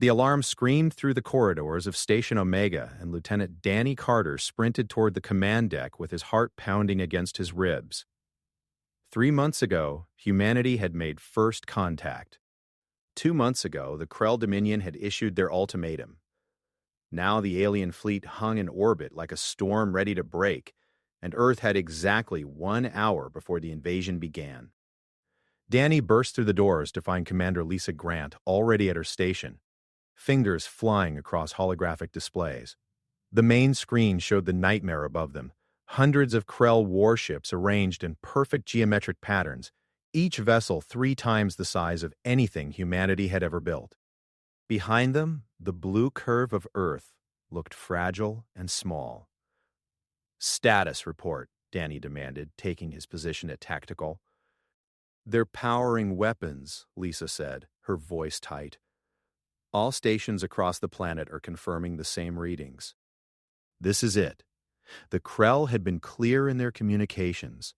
The alarm screamed through the corridors of Station Omega, and Lieutenant Danny Carter sprinted toward the command deck with his heart pounding against his ribs. 3 months ago, humanity had made first contact. 2 months ago, the Krell Dominion had issued their ultimatum. Now the alien fleet hung in orbit like a storm ready to break, and Earth had exactly 1 hour before the invasion began. Danny burst through the doors to find Commander Lisa Grant already at her station, fingers flying across holographic displays. The main screen showed the nightmare above them, hundreds of Krell warships arranged in perfect geometric patterns, each vessel 3 times the size of anything humanity had ever built. Behind them, the blue curve of Earth looked fragile and small. "Status report," Danny demanded, taking his position at tactical. "They're powering weapons," Lisa said, her voice tight. "All stations across the planet are confirming the same readings." This is it. The Krell had been clear in their communications.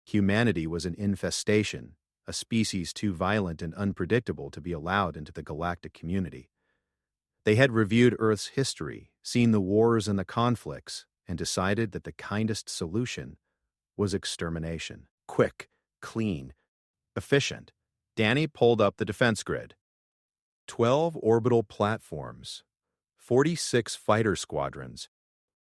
Humanity was an infestation, a species too violent and unpredictable to be allowed into the galactic community. They had reviewed Earth's history, seen the wars and the conflicts, and decided that the kindest solution was extermination. Quick, clean, efficient. Danny pulled up the defense grid. 12 orbital platforms, 46 fighter squadrons,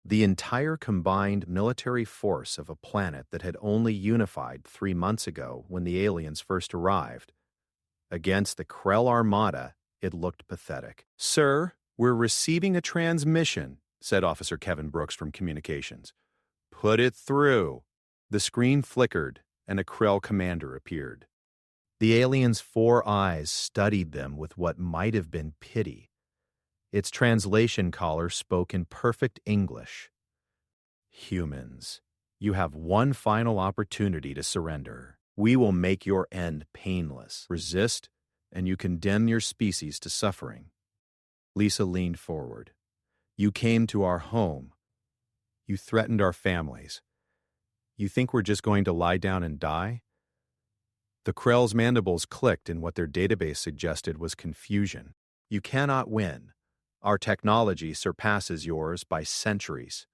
the entire combined military force of a planet that had only unified 3 months ago when the aliens first arrived. Against the Krell Armada, it looked pathetic. "Sir, we're receiving a transmission," said Officer Kevin Brooks from Communications. "Put it through." The screen flickered, and a Krell commander appeared. The alien's 4 eyes studied them with what might have been pity. Its translation caller spoke in perfect English. "Humans, you have one final opportunity to surrender. We will make your end painless. Resist, and you condemn your species to suffering." Lisa leaned forward. "You came to our home. You threatened our families. You think we're just going to lie down and die?" The Krell's mandibles clicked in what their database suggested was confusion. "You cannot win. Our technology surpasses yours by centuries.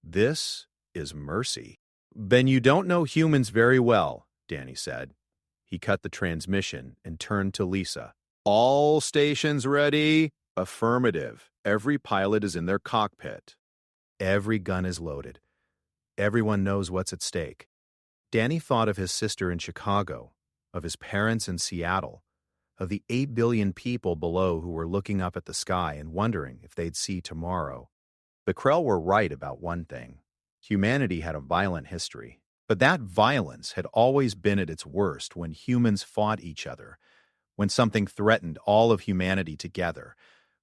This is mercy." "Then you don't know humans very well," Danny said. He cut the transmission and turned to Lisa. "All stations ready?" "Affirmative. Every pilot is in their cockpit." Every gun is loaded. Everyone knows what's at stake. Danny thought of his sister in Chicago, of his parents in Seattle, of the 8 billion people below who were looking up at the sky and wondering if they'd see tomorrow. The Krell were right about one thing. Humanity had a violent history, but that violence had always been at its worst when humans fought each other, when something threatened all of humanity together,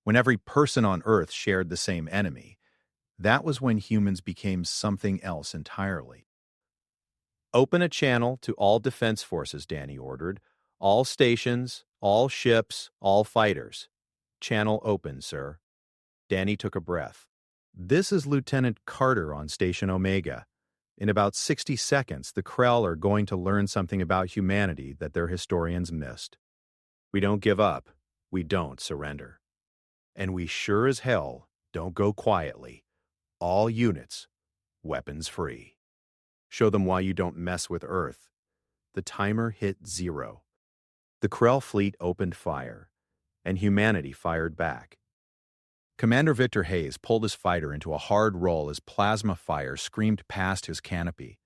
when every person on Earth shared the same enemy. That was when humans became something else entirely. "Open a channel to all defense forces," Danny ordered. "All stations, all ships, all fighters. Channel open, sir." Danny took a breath. "This is Lieutenant Carter on Station Omega. In about 60 seconds, the Krell are going to learn something about humanity that their historians missed. We don't give up. We don't surrender. And we sure as hell don't go quietly. All units, weapons free. Show them why you don't mess with Earth." The timer hit 0. The Krell fleet opened fire, and humanity fired back. Commander Victor Hayes pulled his fighter into a hard roll as plasma fire screamed past his canopy.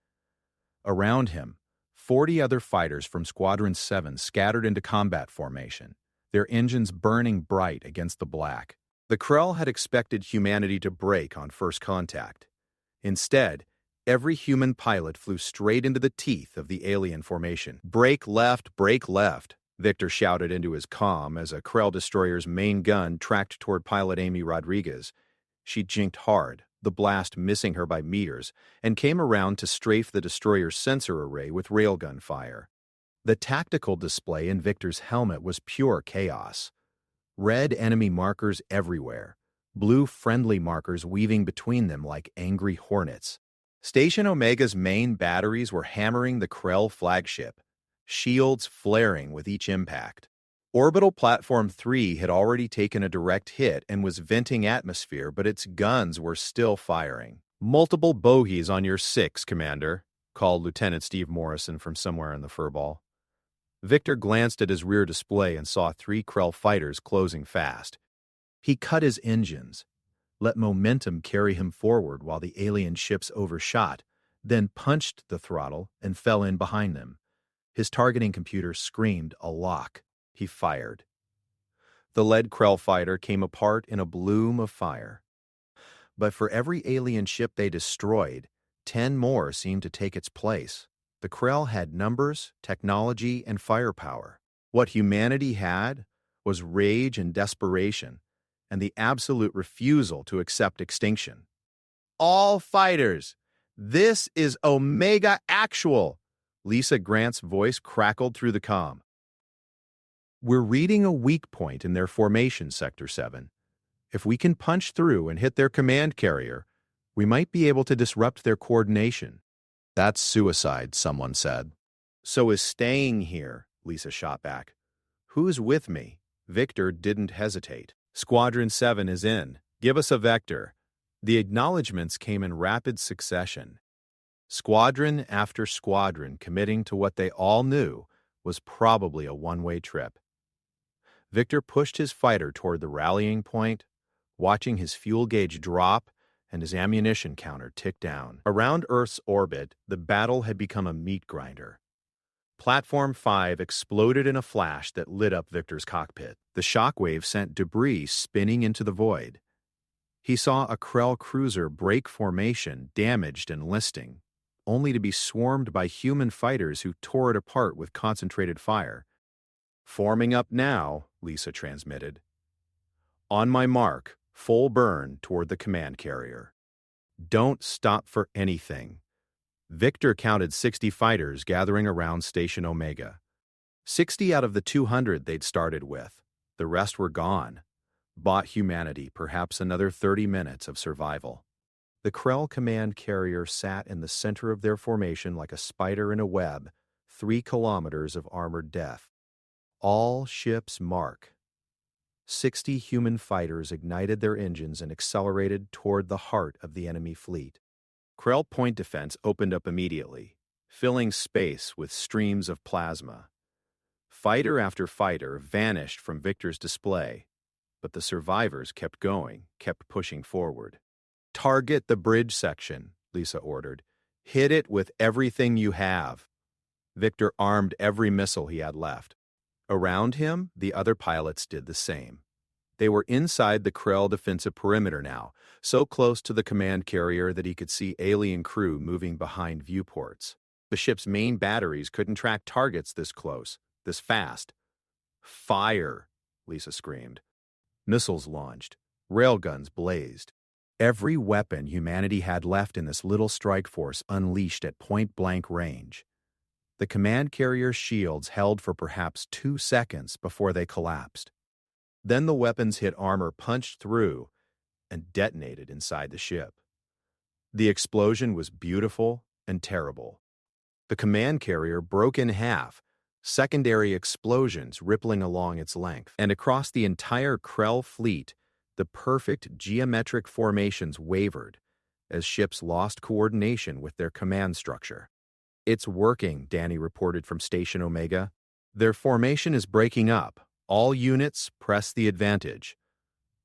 Around him, 40 other fighters from Squadron 7 scattered into combat formation, their engines burning bright against the black. The Krell had expected humanity to break on first contact. Instead, every human pilot flew straight into the teeth of the alien formation. Break left, Victor shouted into his comm as a Krell destroyer's main gun tracked toward pilot Amy Rodriguez. She jinked hard, the blast missing her by meters, and came around to strafe the destroyer's sensor array with railgun fire. The tactical display in Victor's helmet was pure chaos. Red enemy markers everywhere, blue friendly markers weaving between them like angry hornets. Station Omega's main batteries were hammering the Krell flagship, shields flaring with each impact. Orbital Platform 3 had already taken a direct hit and was venting atmosphere, but its guns were still firing. "Multiple bogeys on your 6, Commander," called Lieutenant Steve Morrison from somewhere in the furball. Victor glanced at his rear display and saw 3 Krell fighters closing fast. He cut his engines, let momentum carry him forward while the alien ships overshot, then punched the throttle and fell in behind them. His targeting computer screamed a lock. He fired. The lead Krell fighter came apart in a bloom of fire. But for every alien ship they destroyed, 10 more seemed to take its place. The Krell had numbers, technology, and firepower. What humanity had was rage and desperation, and the absolute refusal to accept extinction. "All fighters, this is Omega Actual!" Lisa Grant's voice crackled through the comm. "We're reading a weak point in their formation, Sector 7. If we can punch through and hit their command carrier, we might be able to disrupt their coordination." "That's suicide," someone said. "So is staying here," Lisa shot back. "Who's with me?" Victor didn't hesitate. "Squadron 7 is in. Give us a vector." The acknowledgments came in rapid succession. Squadron after squadron committing to what they all knew was probably a one-way trip. Victor pushed his fighter toward the rallying point, watching his fuel gauge drop and his ammunition counter tick down. Around Earth's orbit, the battle had become a meat grinder. Platform 5 exploded in a flash that lit up Victor's cockpit. The shockwave sent debris spinning into the void. He saw a Krell cruiser break formation, damaged and listing, only to be swarmed by human fighters who tore it apart with concentrated fire. "Forming up now," Lisa transmitted. "On my mark, full burn toward the command carrier. Don't stop for anything." Victor counted 60 fighters gathering around Station Omega. 60 out of the 200 they'd started with. The rest were gone. Bought humanity perhaps another 30 minutes of survival. The Krell command carrier sat in the center of their formation like a spider in a web, 3 kilometers of armored death. All ships mark. 60 human fighters ignited their engines and accelerated toward the heart of the enemy fleet. Krell point defense opened up immediately, filling space with streams of plasma. Fighter after fighter vanished from Victor's display, but the survivors kept going, kept pushing forward. "Target the bridge section," Lisa ordered. "Hit it with everything you have." Victor armed every missile he had left. Around him, the other pilots did the same. They were inside the Krell defensive perimeter now, so close to the command carrier that he could see alien crew moving behind viewports. The ship's main batteries couldn't track targets this close, this fast. "Fire!" Lisa screamed. Missiles launched. Railguns blazed. Every weapon humanity had left in this little strike force unleashed at point-blank range. The command carrier's shields held for perhaps 2 seconds before they collapsed. Then the weapons hit armor punched through and detonated inside the ship. The explosion was beautiful and terrible. The command carrier broke in half, secondary explosions rippling along its length. And across the entire Krell fleet, the perfect geometric formations wavered as ships lost coordination with their command structure. "It's working," Danny reported from Station Omega. "Their formation is breaking up. All units press the advantage."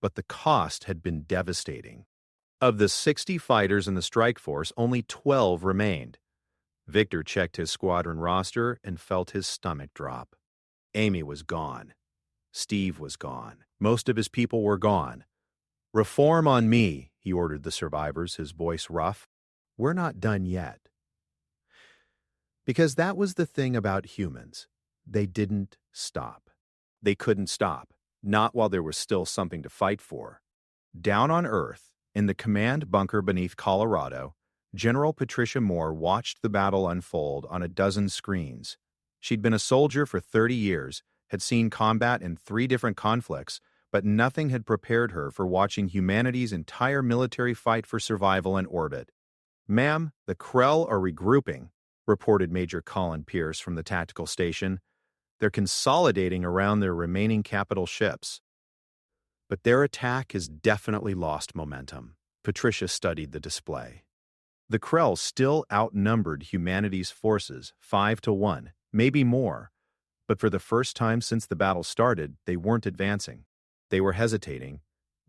But the cost had been devastating. Of the 60 fighters in the strike force, only 12 remained. Victor checked his squadron roster and felt his stomach drop. Amy was gone. Steve was gone. Most of his people were gone. "Reform on me," he ordered the survivors, his voice rough. "We're not done yet." Because that was the thing about humans. They didn't stop. They couldn't stop, not while there was still something to fight for. Down on Earth, in the command bunker beneath Colorado, General Patricia Moore watched the battle unfold on a dozen screens. She'd been a soldier for 30 years, had seen combat in 3 different conflicts, but nothing had prepared her for watching humanity's entire military fight for survival in orbit. "Ma'am, the Krell are regrouping," reported Major Colin Pierce from the tactical station. They're consolidating around their remaining capital ships. But their attack has definitely lost momentum. Patricia studied the display. The Krell still outnumbered humanity's forces 5-1, maybe more, but for the first time since the battle started, they weren't advancing. They were hesitating.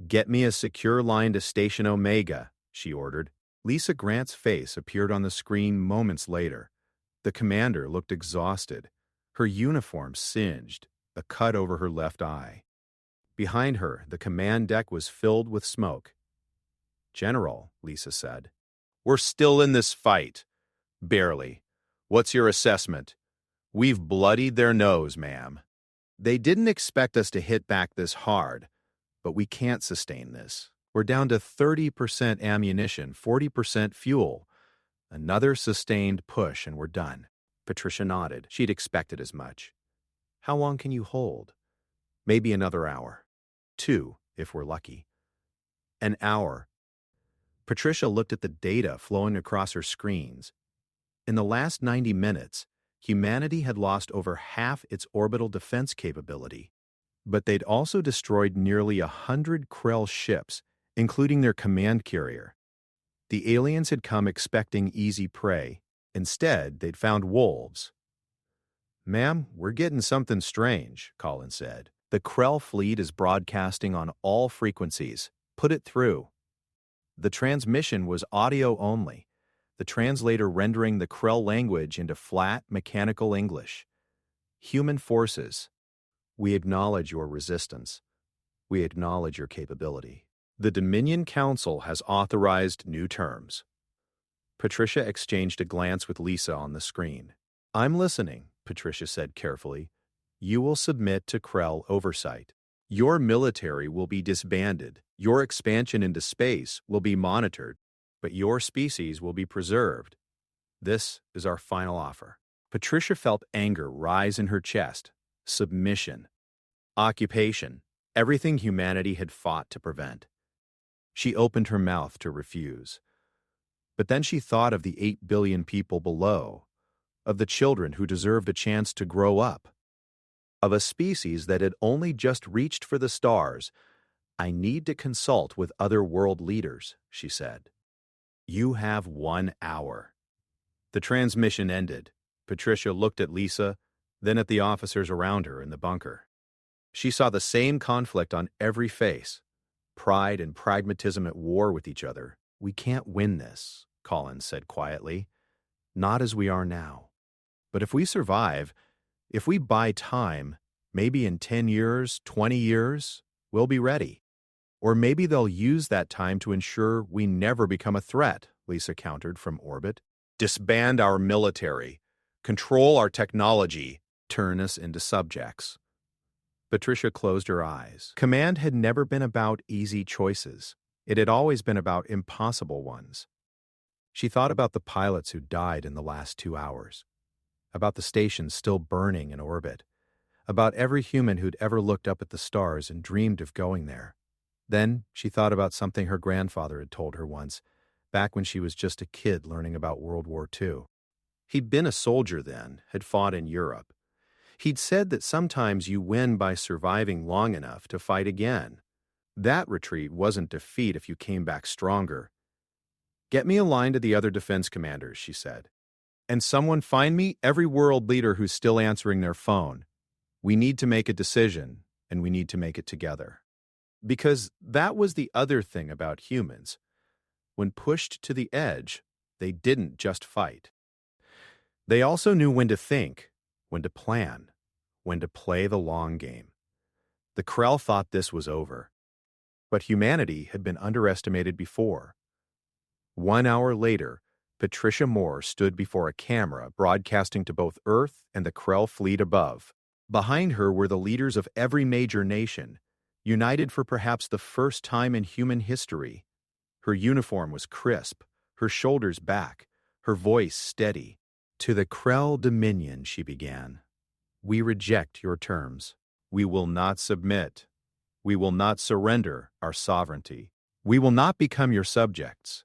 "Get me a secure line to Station Omega," she ordered. Lisa Grant's face appeared on the screen moments later. The commander looked exhausted, her uniform singed, a cut over her left eye. Behind her, the command deck was filled with smoke. "General," Lisa said, "we're still in this fight." "Barely. What's your assessment?" "We've bloodied their nose, ma'am. They didn't expect us to hit back this hard, but we can't sustain this. We're down to 30% ammunition, 40% fuel. Another sustained push and we're done." Patricia nodded. She'd expected as much. "How long can you hold?" "Maybe another hour. 2, if we're lucky." An hour. Patricia looked at the data flowing across her screens. In the last 90 minutes, humanity had lost over half its orbital defense capability. But they'd also destroyed nearly 100 Krell ships, including their command carrier. The aliens had come expecting easy prey. Instead, they'd found wolves. "Ma'am, we're getting something strange," Colin said. "The Krell fleet is broadcasting on all frequencies. Put it through." The transmission was audio only, the translator rendering the Krell language into flat, mechanical English. "Human forces, we acknowledge your resistance. We acknowledge your capability. The Dominion Council has authorized new terms." Patricia exchanged a glance with Lisa on the screen. "I'm listening," Patricia said carefully. "You will submit to Krell oversight. Your military will be disbanded. Your expansion into space will be monitored, but your species will be preserved. This is our final offer." Patricia felt anger rise in her chest. Submission. Occupation. Everything humanity had fought to prevent. She opened her mouth to refuse. But then she thought of the 8 billion people below, of the children who deserved a chance to grow up, of a species that had only just reached for the stars. "I need to consult with other world leaders," she said. "You have 1 hour." The transmission ended. Patricia looked at Lisa, then at the officers around her in the bunker. She saw the same conflict on every face, pride and pragmatism at war with each other. "We can't win this," Collins said quietly. "Not as we are now. But if we survive, if we buy time, maybe in 10 years, 20 years, we'll be ready. Or maybe they'll use that time to ensure we never become a threat," Lisa countered from orbit. "Disband our military, control our technology, turn us into subjects." Patricia closed her eyes. Command had never been about easy choices. It had always been about impossible ones. She thought about the pilots who died in the last 2 hours, about the stations still burning in orbit, about every human who'd ever looked up at the stars and dreamed of going there. Then she thought about something her grandfather had told her once, back when she was just a kid learning about World War II. He'd been a soldier then, had fought in Europe. He'd said that sometimes you win by surviving long enough to fight again. That retreat wasn't defeat if you came back stronger. "Get me a line to the other defense commanders," she said. "And someone find me every world leader who's still answering their phone. We need to make a decision, and we need to make it together." Because that was the other thing about humans. When pushed to the edge, they didn't just fight. They also knew when to think, when to plan, when to play the long game. The Krell thought this was over. But humanity had been underestimated before. 1 hour later, Patricia Moore stood before a camera broadcasting to both Earth and the Krell fleet above. Behind her were the leaders of every major nation, united for perhaps the first time in human history. Her uniform was crisp, her shoulders back, her voice steady. "To the Krell Dominion," she began, "we reject your terms. We will not submit. We will not surrender our sovereignty. We will not become your subjects."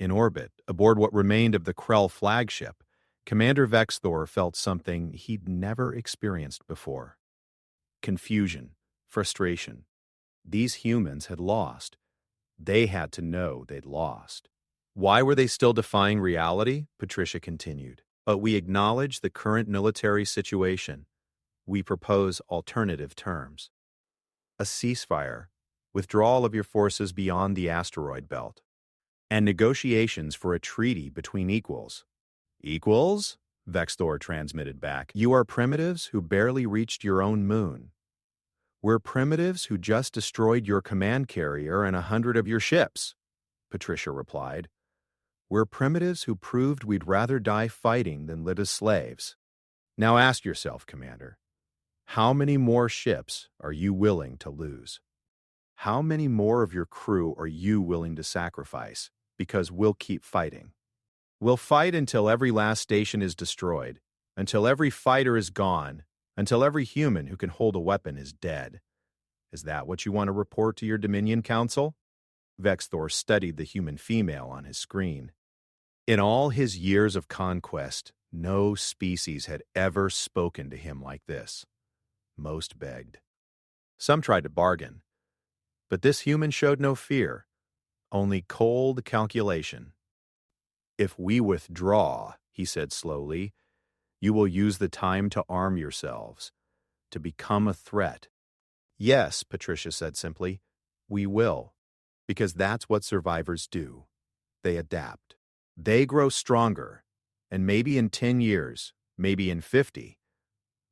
In orbit, aboard what remained of the Krell flagship, Commander Vexthor felt something he'd never experienced before. Confusion, frustration. These humans had lost. They had to know they'd lost. Why were they still defying reality? Patricia continued. But we acknowledge the current military situation. We propose alternative terms. A ceasefire, withdrawal of your forces beyond the asteroid belt, and negotiations for a treaty between equals. Equals? Vexthor transmitted back. You are primitives who barely reached your own moon. We're primitives who just destroyed your command carrier and 100 of your ships, Patricia replied. We're primitives who proved we'd rather die fighting than live as slaves. Now ask yourself, Commander, how many more ships are you willing to lose? How many more of your crew are you willing to sacrifice? Because we'll keep fighting. We'll fight until every last station is destroyed, until every fighter is gone, until every human who can hold a weapon is dead. Is that what you want to report to your Dominion Council? Vexthor studied the human female on his screen. In all his years of conquest, no species had ever spoken to him like this. Most begged. Some tried to bargain. But this human showed no fear, only cold calculation. If we withdraw, he said slowly, you will use the time to arm yourselves, to become a threat. Yes, Patricia said simply, we will, because that's what survivors do. They adapt. They grow stronger, and maybe in 10 years, maybe in 50,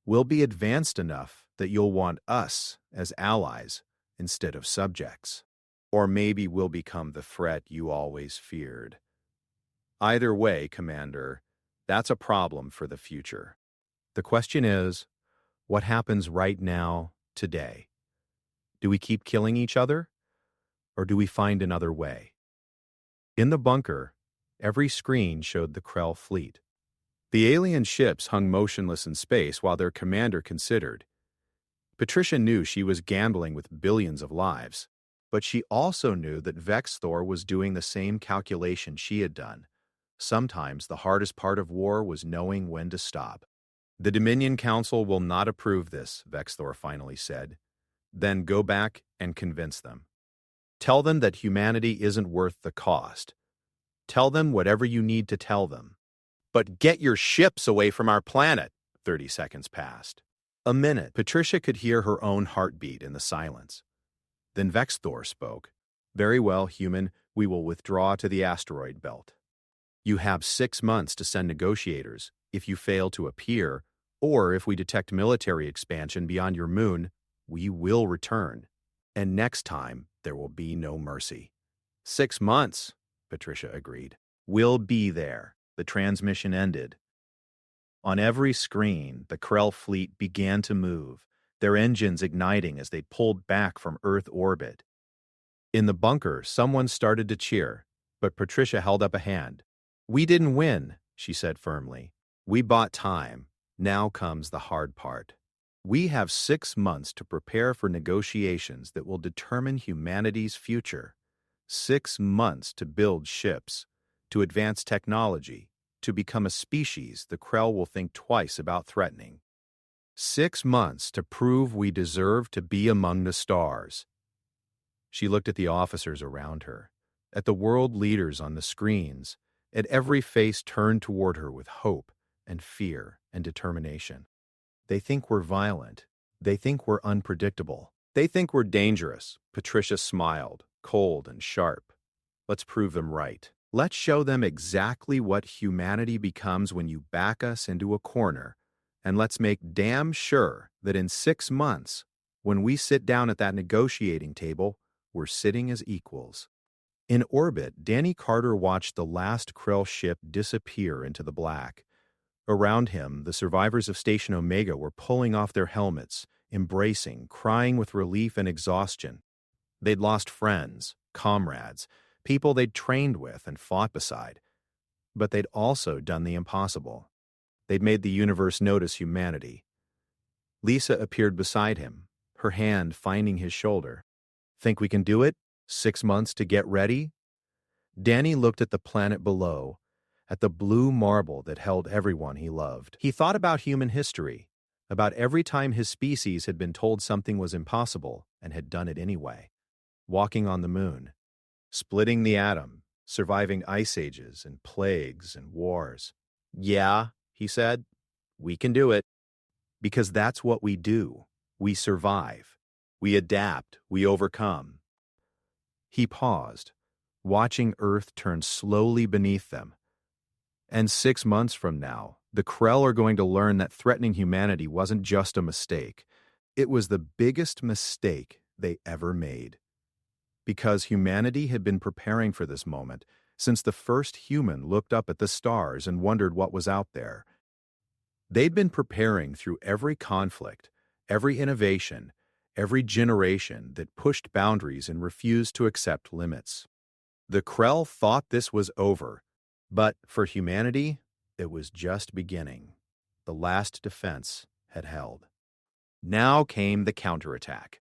we'll be advanced enough that you'll want us as allies instead of subjects. Or maybe we'll become the threat you always feared. Either way, Commander, that's a problem for the future. The question is, what happens right now, today? Do we keep killing each other? Or do we find another way? In the bunker, every screen showed the Krell fleet. The alien ships hung motionless in space while their commander considered. Patricia knew she was gambling with billions of lives, but she also knew that Vexthor was doing the same calculation she had done. Sometimes the hardest part of war was knowing when to stop. The Dominion Council will not approve this, Vexthor finally said. Then go back and convince them. Tell them that humanity isn't worth the cost. Tell them whatever you need to tell them. But get your ships away from our planet. 30 seconds passed. A minute. Patricia could hear her own heartbeat in the silence. Then Vexthor spoke. Very well, human, we will withdraw to the asteroid belt. You have 6 months to send negotiators if you fail to appear, or if we detect military expansion beyond your moon, we will return. And next time, there will be no mercy. 6 months, Patricia agreed. We'll be there. The transmission ended. On every screen, the Krell fleet began to move, their engines igniting as they pulled back from Earth orbit. In the bunker, someone started to cheer, but Patricia held up a hand. We didn't win, she said firmly. We bought time. Now comes the hard part. We have 6 months to prepare for negotiations that will determine humanity's future. 6 months to build ships, to advance technology, to become a species the Krell will think twice about threatening. 6 months to prove we deserve to be among the stars. She looked at the officers around her, at the world leaders on the screens, at every face turned toward her with hope and fear and determination. They think we're violent. They think we're unpredictable. They think we're dangerous. Patricia smiled, cold and sharp. Let's prove them right. Let's show them exactly what humanity becomes when you back us into a corner, and let's make damn sure that in 6 months, when we sit down at that negotiating table, we're sitting as equals. In orbit, Danny Carter watched the last Krell ship disappear into the black. Around him, the survivors of Station Omega were pulling off their helmets, embracing, crying with relief and exhaustion. They'd lost friends, comrades, people they'd trained with and fought beside. But they'd also done the impossible. They'd made the universe notice humanity. Lisa appeared beside him, her hand finding his shoulder. Think we can do it? 6 months to get ready? Danny looked at the planet below, at the blue marble that held everyone he loved. He thought about human history, about every time his species had been told something was impossible and had done it anyway. Walking on the moon, splitting the atom, surviving ice ages and plagues and wars. Yeah, he said, we can do it. Because that's what we do. We survive. We adapt. We overcome. He paused, watching Earth turn slowly beneath them. And 6 months from now, the Krell are going to learn that threatening humanity wasn't just a mistake. It was the biggest mistake they ever made. Because humanity had been preparing for this moment since the first human looked up at the stars and wondered what was out there. They'd been preparing through every conflict, every innovation, every generation that pushed boundaries and refused to accept limits. The Krell thought this was over, but for humanity, it was just beginning. The last defense had held. Now came the counterattack.